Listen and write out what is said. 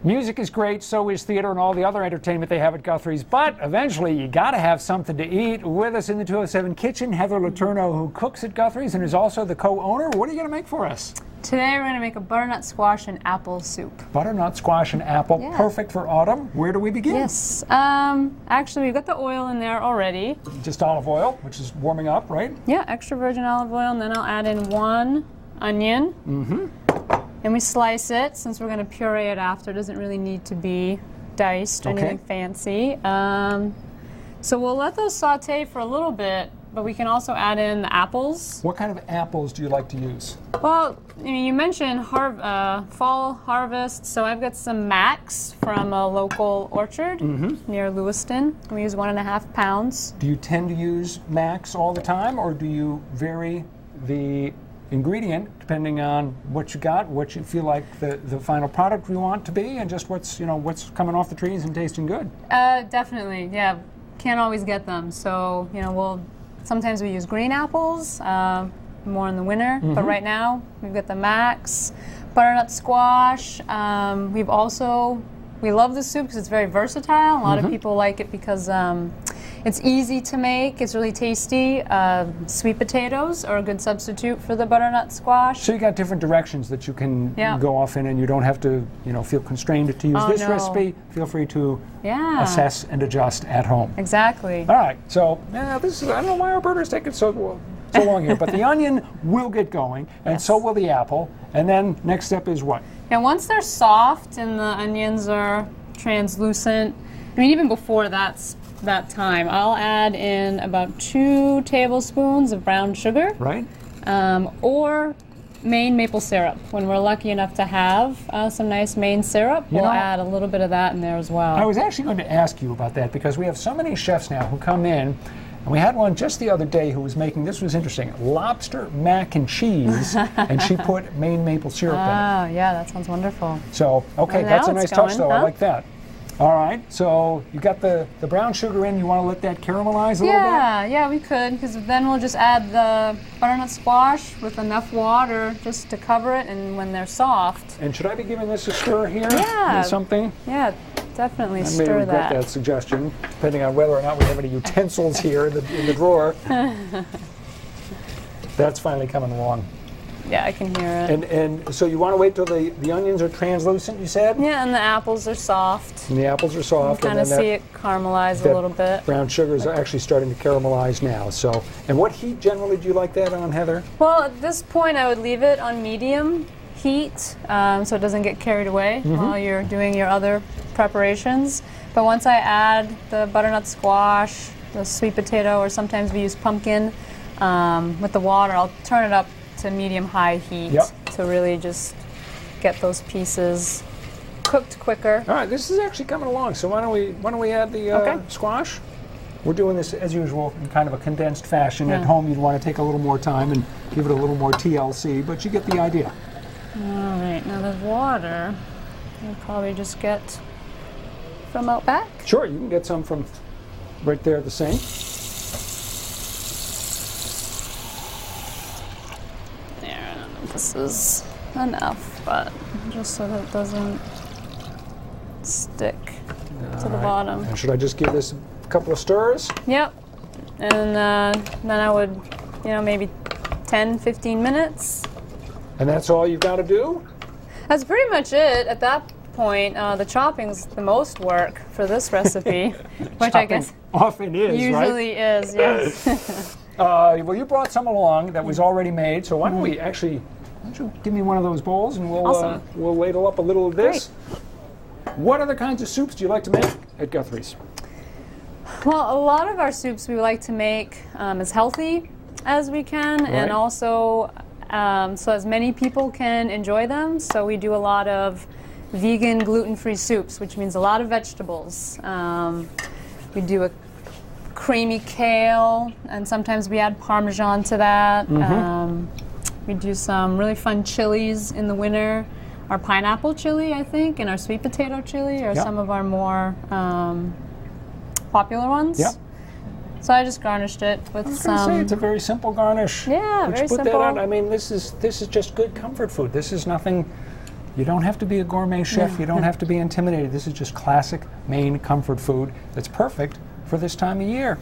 Music is great, so is theater and all the other entertainment they have at Guthries, but eventually you got to have something to eat. With us in the 207 kitchen, Heather Letourneau, who cooks at Guthries and is also the co-owner. What are you going to make for us? Today we're going to make a butternut squash and apple soup. Butternut squash and apple, yeah. Perfect for autumn. Where do we begin? Yes, actually we've got the oil in there already. Just olive oil, which is warming up, right? Yeah, extra virgin olive oil, and then I'll add in 1 onion. Mm-hmm. And we slice it, since we're going to puree it after. It doesn't really need to be diced or anything fancy. So we'll let those saute for a little bit, but we can also add in the apples. What kind of apples do you like to use? Well, you mentioned fall harvest, so I've got some Max from a local orchard near Lewiston. We use 1.5 pounds. Do you tend to use Max all the time, or do you vary the ingredient depending on what you got, what you feel like the final product we want to be, and just what's coming off the trees and tasting good? Definitely, yeah. Can't always get them, so sometimes we use green apples more in the winter, but right now we've got the Max butternut squash. We love the soup because it's very versatile. A lot of people like it because it's easy to make, it's really tasty. Sweet potatoes are a good substitute for the butternut squash. So you got different directions that you can go off in, and you don't have to feel constrained to use this recipe. Feel free to assess and adjust at home. Exactly. All right, so I don't know why our burner's taking so long here, but the onion will get going, and so will the apple. And then next step is what? And once they're soft and the onions are translucent, even before that time, I'll add in about 2 tablespoons of brown sugar. Right. Or Maine maple syrup. When we're lucky enough to have some nice Maine syrup, we'll add a little bit of that in there as well. I was actually going to ask you about that because we have so many chefs now who come in. And we had one just the other day who was making, this was interesting, lobster mac and cheese, and she put Maine maple syrup in it. Oh, yeah, that sounds wonderful. So, okay, that's a nice touch, though. I like that. All right, so you got the brown sugar in. You want to let that caramelize a little bit? Yeah, we could, because then we'll just add the butternut squash with enough water just to cover it, and when they're soft. And should I be giving this a stir here? Yeah. Something? Yeah, definitely I stir may regret that. that suggestion, depending on whether or not we have any utensils here in the drawer. That's finally coming along. Yeah, I can hear it. And so you want to wait till the onions are translucent, you said? Yeah, and the apples are soft. And the apples are soft. You kind of see it caramelize a little bit. Brown sugar is actually starting to caramelize now. So, and what heat generally do you like that on, Heather? Well, at this point, I would leave it on medium heat so it doesn't get carried away while you're doing your other preparations. But once I add the butternut squash, the sweet potato, or sometimes we use pumpkin with the water, I'll turn it up to medium-high heat to really just get those pieces cooked quicker. All right, this is actually coming along. So why don't we add the squash? We're doing this as usual in kind of a condensed fashion. At home, you'd want to take a little more time and give it a little more TLC, but you get the idea. All right, now the water you'll probably just get from out back. Sure, you can get some from right there at the sink. This is enough, but just so that it doesn't stick to the bottom. And should I just give this a couple of stirs? Yep. And then I would, maybe 10-15 minutes. And that's all you've got to do? That's pretty much it. At that point, the chopping's the most work for this recipe, which I guess often is, usually is, yes. Well, you brought some along that was already made, so why don't we actually, why don't you give me one of those bowls and we'll ladle up a little of this. Great. What other kinds of soups do you like to make at Guthries? Well, a lot of our soups we like to make as healthy as we can, and also so as many people can enjoy them. So we do a lot of vegan, gluten-free soups, which means a lot of vegetables. We do a creamy kale, and sometimes we add Parmesan to that. We do some really fun chilies in the winter. Our pineapple chili, I think, and our sweet potato chili are some of our more popular ones. So I just garnished it with some. I was going to say, it's a very simple garnish. Yeah, very simple. Put that on. I mean, this is just good comfort food. This is nothing You don't have to be a gourmet chef. You don't have to be intimidated. This is just classic Maine comfort food that's perfect for this time of year.